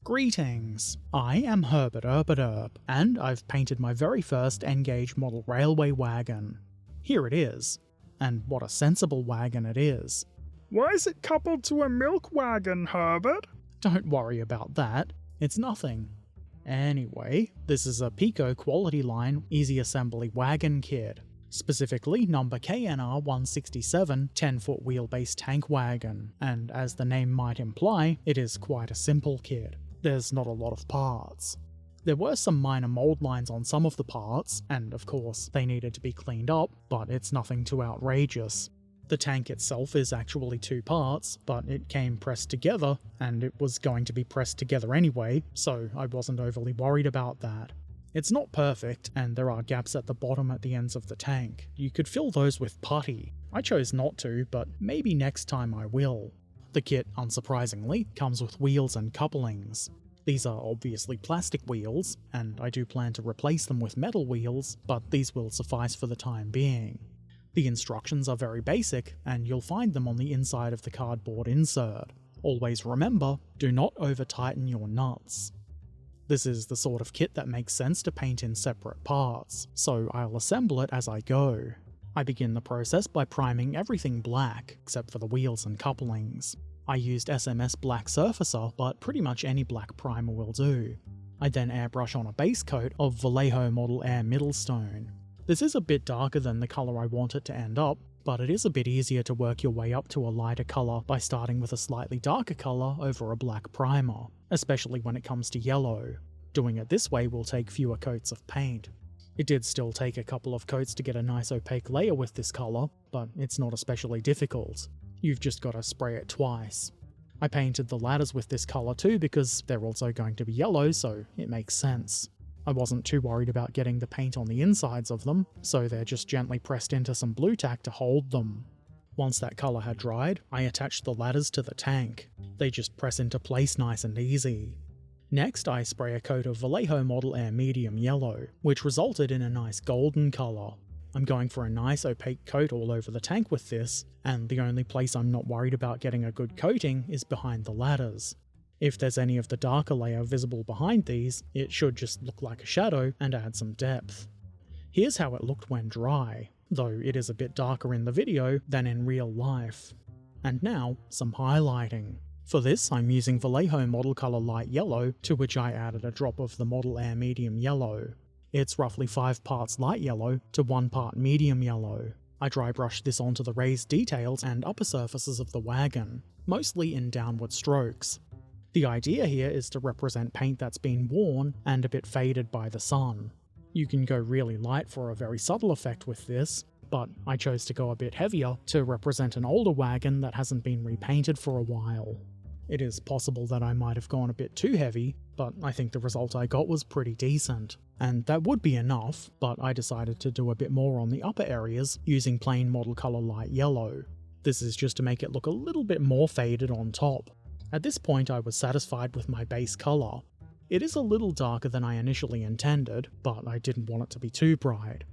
Greetings, I am Herbert Erpaderp, and I've painted my very first N-gauge model railway wagon. Here it is. And what a sensible wagon it is. Why is it coupled to a milk wagon, Herbert? Don't worry about that, it's nothing. Anyway, this is a Peco quality line easy assembly wagon kit, specifically number KNR167 10-foot wheelbase tank wagon, and as the name might imply, it is quite a simple kit. There's not a lot of parts. There were some minor mold lines on some of the parts, and of course they needed to be cleaned up, but it's nothing too outrageous. The tank itself is actually 2 parts, but it came pressed together, and it was going to be pressed together anyway, so I wasn't overly worried about that. It's not perfect, and there are gaps at the bottom at the ends of the tank. You could fill those with putty. I chose not to, but maybe next time I will. The kit, unsurprisingly, comes with wheels and couplings. These are obviously plastic wheels, and I do plan to replace them with metal wheels, but these will suffice for the time being. The instructions are very basic, and you'll find them on the inside of the cardboard insert. Always remember, do not over-tighten your nuts. This is the sort of kit that makes sense to paint in separate parts, so I'll assemble it as I go. I begin the process by priming everything black, except for the wheels and couplings. I used SMS Black Surfacer, but pretty much any black primer will do. I then airbrush on a base coat of Vallejo Model Air Middlestone. This is a bit darker than the colour I want it to end up, but it is a bit easier to work your way up to a lighter colour by starting with a slightly darker colour over a black primer, especially when it comes to yellow. Doing it this way will take fewer coats of paint. It did still take a couple of coats to get a nice opaque layer with this colour, but it's not especially difficult. You've just got to spray it twice. I painted the ladders with this colour too because they're also going to be yellow, so it makes sense. I wasn't too worried about getting the paint on the insides of them, so they're just gently pressed into some blue tack to hold them. Once that colour had dried, I attached the ladders to the tank. They just press into place nice and easy. Next, I spray a coat of Vallejo Model Air Medium Yellow, which resulted in a nice golden colour. I'm going for a nice opaque coat all over the tank with this, and the only place I'm not worried about getting a good coating is behind the ladders. If there's any of the darker layer visible behind these, it should just look like a shadow and add some depth. Here's how it looked when dry, though it is a bit darker in the video than in real life. And now, some highlighting. For this, I'm using Vallejo Model Color Light Yellow, to which I added a drop of the Model Air Medium Yellow. It's roughly 5 parts light yellow to 1 part medium yellow. I dry brushed this onto the raised details and upper surfaces of the wagon, mostly in downward strokes. The idea here is to represent paint that's been worn and a bit faded by the sun. You can go really light for a very subtle effect with this, but I chose to go a bit heavier to represent an older wagon that hasn't been repainted for a while. It is possible that I might have gone a bit too heavy, but I think the result I got was pretty decent. And that would be enough, but I decided to do a bit more on the upper areas using plain model color light yellow. This is just to make it look a little bit more faded on top. At this point I was satisfied with my base colour. It is a little darker than I initially intended, but I didn't want it to be too bright.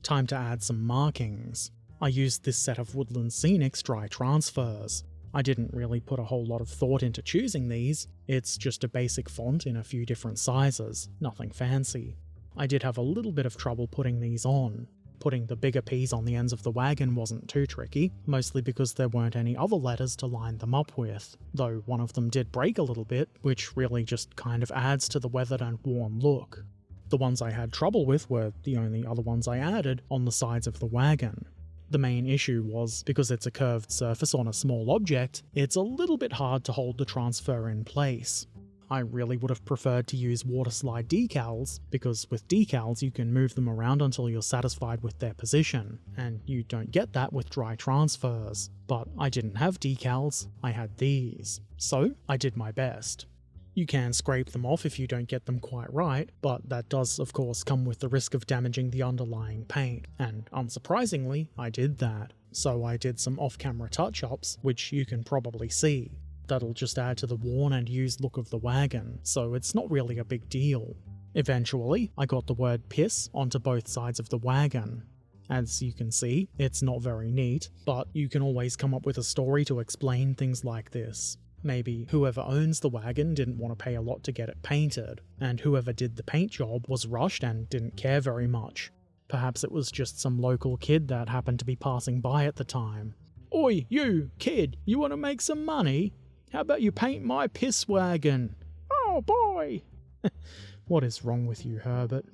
Time to add some markings. I used this set of Woodland Scenics dry transfers. I didn't really put a whole lot of thought into choosing these, it's just a basic font in a few different sizes, nothing fancy. I did have a little bit of trouble putting these on. Putting the bigger P's on the ends of the wagon wasn't too tricky, mostly because there weren't any other letters to line them up with, though one of them did break a little bit, which really just kind of adds to the weathered and worn look. The ones I had trouble with were the only other ones I added on the sides of the wagon. The main issue was, because it's a curved surface on a small object, it's a little bit hard to hold the transfer in place. I really would have preferred to use water slide decals, because with decals you can move them around until you're satisfied with their position, and you don't get that with dry transfers. But I didn't have decals, I had these. So I did my best. You can scrape them off if you don't get them quite right, but that does of course come with the risk of damaging the underlying paint, and unsurprisingly, I did that. So I did some off-camera touch-ups, which you can probably see. That'll just add to the worn and used look of the wagon, so it's not really a big deal. Eventually, I got the word piss onto both sides of the wagon. As you can see, it's not very neat, but you can always come up with a story to explain things like this. Maybe whoever owns the wagon didn't want to pay a lot to get it painted, and whoever did the paint job was rushed and didn't care very much. Perhaps it was just some local kid that happened to be passing by at the time. "Oi, you, kid, you want to make some money? How about you paint my piss wagon?" "Oh boy!" What is wrong with you, Herbert?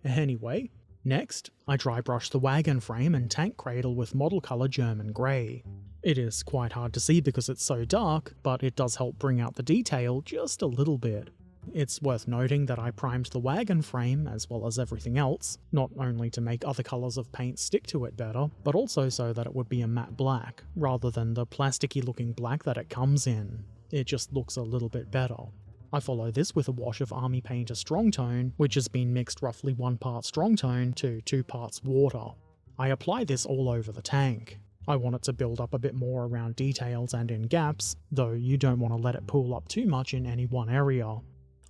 Anyway, next, I dry brush the wagon frame and tank cradle with model colour German grey. It is quite hard to see because it's so dark, but it does help bring out the detail just a little bit. It's worth noting that I primed the wagon frame, as well as everything else, not only to make other colours of paint stick to it better, but also so that it would be a matte black, rather than the plasticky looking black that it comes in. It just looks a little bit better. I follow this with a wash of Army Painter Strong Tone, which has been mixed roughly 1 part Strong Tone to 2 parts water. I apply this all over the tank. I want it to build up a bit more around details and in gaps, though you don't want to let it pool up too much in any one area.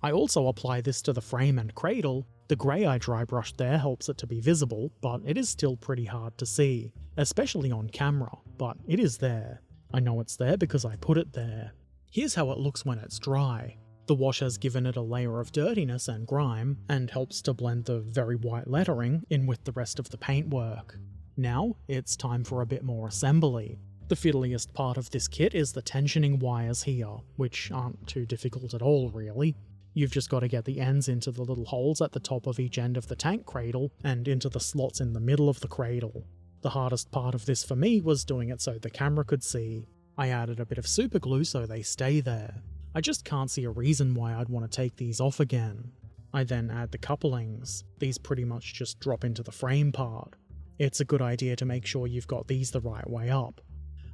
I also apply this to the frame and cradle. The grey I dry brushed there helps it to be visible, but it is still pretty hard to see, especially on camera, but it is there. I know it's there because I put it there. Here's how it looks when it's dry. The wash has given it a layer of dirtiness and grime, and helps to blend the very white lettering in with the rest of the paintwork. Now, it's time for a bit more assembly. The fiddliest part of this kit is the tensioning wires here, which aren't too difficult at all really. You've just got to get the ends into the little holes at the top of each end of the tank cradle, and into the slots in the middle of the cradle. The hardest part of this for me was doing it so the camera could see. I added a bit of super glue so they stay there. I just can't see a reason why I'd want to take these off again. I then add the couplings. These pretty much just drop into the frame part. It's a good idea to make sure you've got these the right way up.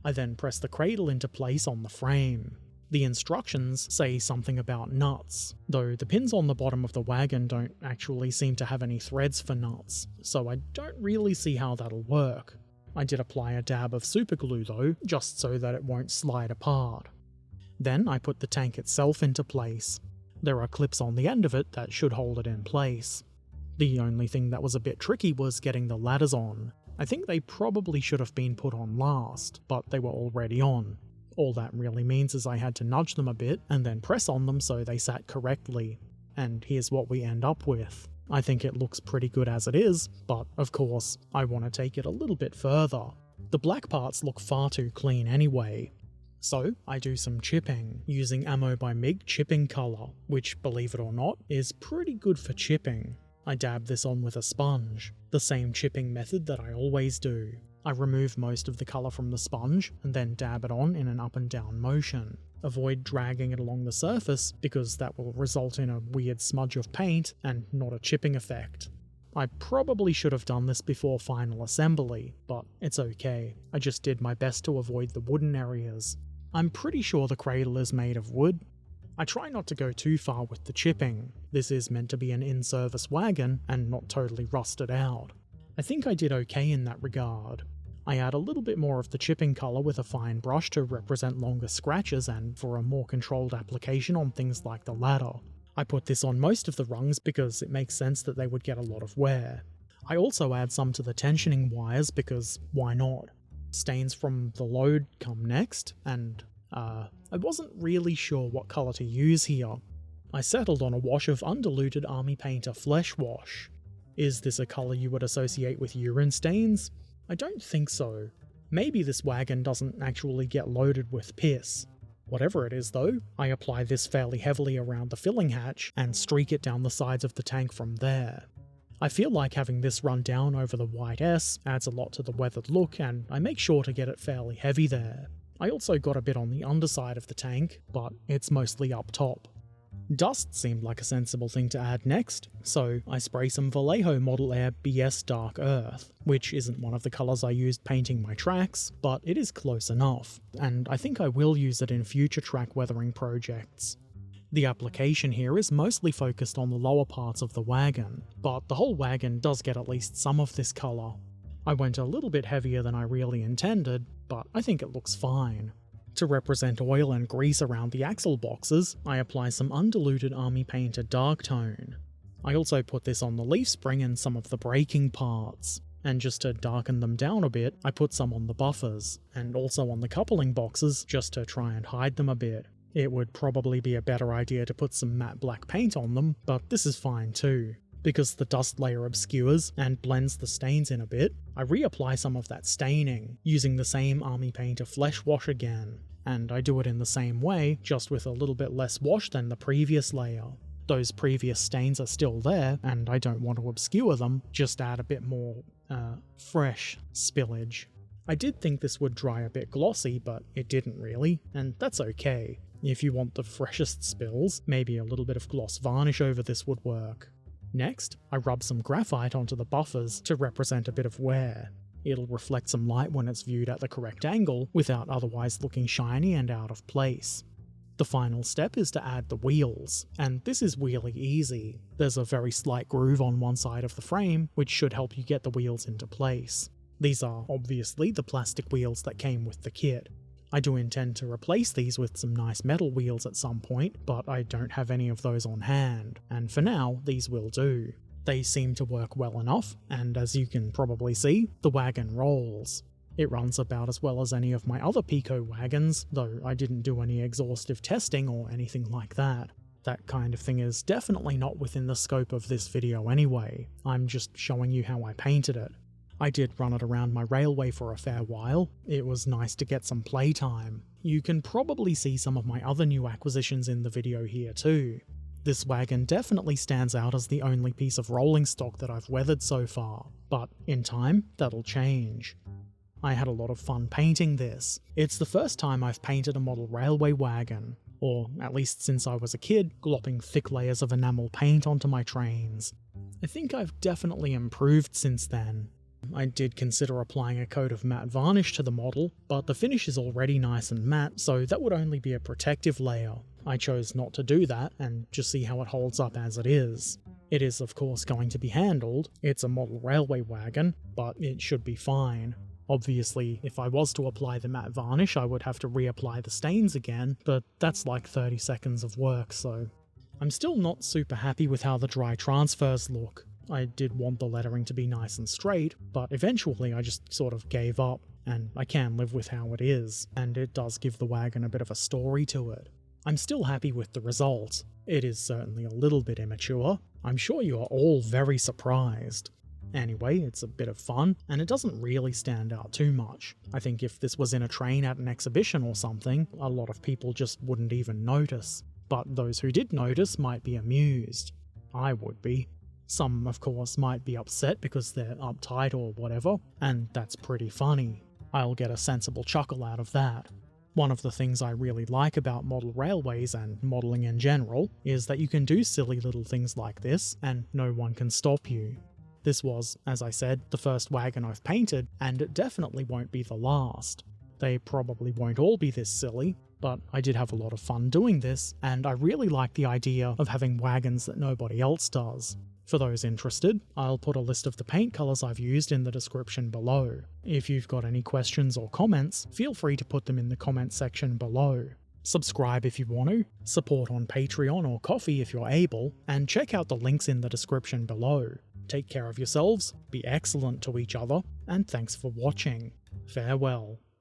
I then press the cradle into place on the frame. The instructions say something about nuts, though the pins on the bottom of the wagon don't actually seem to have any threads for nuts, so I don't really see how that'll work. I did apply a dab of super glue though, just so that it won't slide apart. Then I put the tank itself into place. There are clips on the end of it that should hold it in place. The only thing that was a bit tricky was getting the ladders on. I think they probably should have been put on last, but they were already on. All that really means is I had to nudge them a bit and then press on them so they sat correctly. And here's what we end up with. I think it looks pretty good as it is, but of course, I want to take it a little bit further. The black parts look far too clean anyway. So I do some chipping, using By Mig chipping colour, which, believe it or not, is pretty good for chipping. I dab this on with a sponge, the same chipping method that I always do. I remove most of the colour from the sponge and then dab it on in an up and down motion. Avoid dragging it along the surface because that will result in a weird smudge of paint and not a chipping effect. I probably should have done this before final assembly, but it's okay. I just did my best to avoid the wooden areas. I'm pretty sure the cradle is made of wood. I try not to go too far with the chipping. This is meant to be an in-service wagon and not totally rusted out. I think I did okay in that regard. I add a little bit more of the chipping colour with a fine brush to represent longer scratches and for a more controlled application on things like the ladder. I put this on most of the rungs because it makes sense that they would get a lot of wear. I also add some to the tensioning wires because why not? Stains from the load come next, and I wasn't really sure what colour to use here. I settled on a wash of undiluted Army Painter Flesh Wash. Is this a colour you would associate with urine stains? I don't think so. Maybe this wagon doesn't actually get loaded with piss. Whatever it is though, I apply this fairly heavily around the filling hatch and streak it down the sides of the tank from there. I feel like having this run down over the white S adds a lot to the weathered look, and I make sure to get it fairly heavy there. I also got a bit on the underside of the tank, but it's mostly up top. Dust seemed like a sensible thing to add next, so I spray some Vallejo Model Air BS Dark Earth, which isn't one of the colours I used painting my tracks, but it is close enough, and I think I will use it in future track weathering projects. The application here is mostly focused on the lower parts of the wagon, but the whole wagon does get at least some of this colour. I went a little bit heavier than I really intended, but I think it looks fine. To represent oil and grease around the axle boxes, I apply some undiluted Army Painter Dark Tone. I also put this on the leaf spring and some of the braking parts, and just to darken them down a bit, I put some on the buffers, and also on the coupling boxes just to try and hide them a bit. It would probably be a better idea to put some matte black paint on them, but this is fine too. Because the dust layer obscures and blends the stains in a bit, I reapply some of that staining, using the same army painter flesh wash again. And I do it in the same way, just with a little bit less wash than the previous layer. Those previous stains are still there, and I don't want to obscure them, just add a bit more, fresh spillage. I did think this would dry a bit glossy, but it didn't really, and that's okay. If you want the freshest spills, maybe a little bit of gloss varnish over this would work. Next, I rub some graphite onto the buffers to represent a bit of wear. It'll reflect some light when it's viewed at the correct angle, without otherwise looking shiny and out of place. The final step is to add the wheels, and this is really easy. There's a very slight groove on one side of the frame, which should help you get the wheels into place. These are obviously the plastic wheels that came with the kit. I do intend to replace these with some nice metal wheels at some point, but I don't have any of those on hand, and for now, these will do. They seem to work well enough, and as you can probably see, the wagon rolls. It runs about as well as any of my other Peco wagons, though I didn't do any exhaustive testing or anything like that. That kind of thing is definitely not within the scope of this video anyway. I'm just showing you how I painted it. I did run it around my railway for a fair while. It was nice to get some playtime. You can probably see some of my other new acquisitions in the video here too. This wagon definitely stands out as the only piece of rolling stock that I've weathered so far, but in time, that'll change. I had a lot of fun painting this. It's the first time I've painted a model railway wagon, or at least since I was a kid, glopping thick layers of enamel paint onto my trains. I think I've definitely improved since then. I did consider applying a coat of matte varnish to the model, but the finish is already nice and matte, so that would only be a protective layer. I chose not to do that, and just see how it holds up as it is. It is of course going to be handled. It's a model railway wagon, but it should be fine. Obviously, if I was to apply the matte varnish, I would have to reapply the stains again, but that's like 30 seconds of work, so... I'm still not super happy with how the dry transfers look. I did want the lettering to be nice and straight, but eventually I just sort of gave up, and I can live with how it is, and it does give the wagon a bit of a story to it. I'm still happy with the result. It is certainly a little bit immature. I'm sure you are all very surprised. Anyway, it's a bit of fun, and it doesn't really stand out too much. I think if this was in a train at an exhibition or something, a lot of people just wouldn't even notice. But those who did notice might be amused. I would be. Some, of course, might be upset because they're uptight or whatever, and that's pretty funny. I'll get a sensible chuckle out of that. One of the things I really like about model railways and modelling in general is that you can do silly little things like this, and no one can stop you. This was, as I said, the first wagon I've painted, and it definitely won't be the last. They probably won't all be this silly, but I did have a lot of fun doing this, and I really like the idea of having wagons that nobody else does. For those interested, I'll put a list of the paint colours I've used in the description below. If you've got any questions or comments, feel free to put them in the comment section below. Subscribe if you want to, support on Patreon or Ko-fi if you're able, and check out the links in the description below. Take care of yourselves, be excellent to each other, and thanks for watching. Farewell.